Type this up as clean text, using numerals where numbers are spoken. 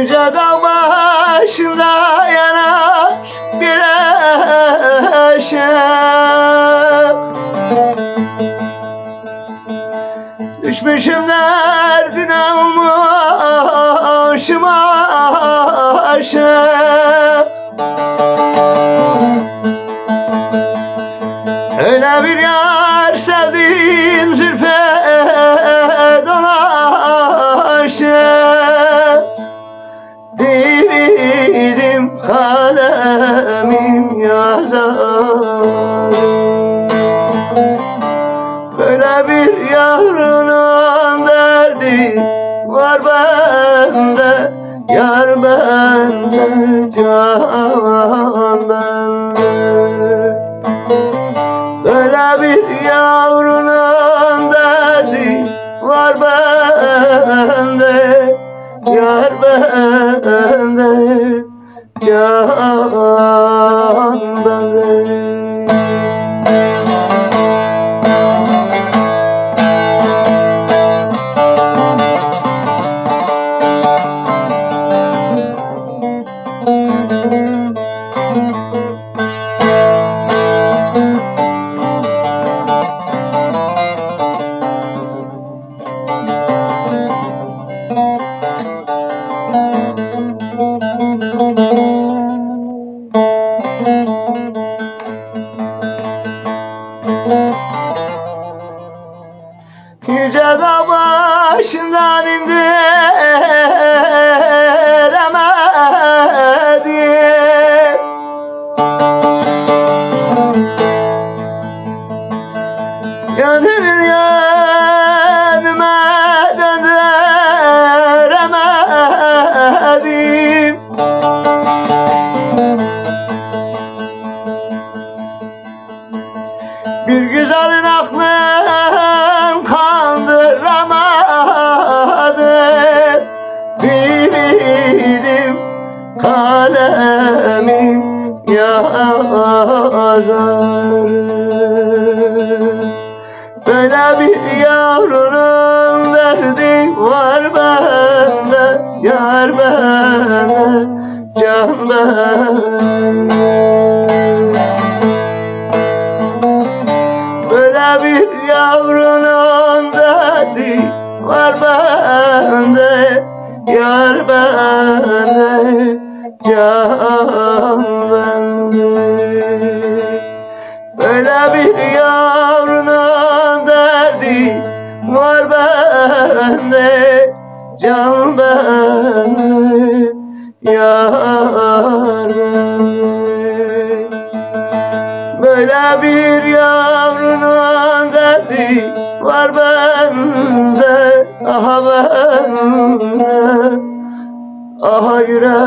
Yüce dağ başında yanar bir ışık. Düşmüşüm derdine olmuşum aşık. Öyle bir yar sevdim zülfe dolaşık. Dividim kalemim yazarım. Böyle bir yarının derdi var bende, yar bende, can bende. Böyle bir yavrunun derdi var bende, yar bende, can bende. Yüce dağ başından indiremedim. Gönlümün yanıma döndüremedim. Bir güzelin aklın kandıramadım. Dividim kalemim yazarım. Böyle bir yavrunun derdi var bende, yar bende, can bende. Böyle bir yavrunun derdi var bende, yar bende, can bende. Böyle bir yavrunun derdi var bende, can bende, yar bende. Böyle bir yavrunun derdi var bende, aha bende, aha yüreğime.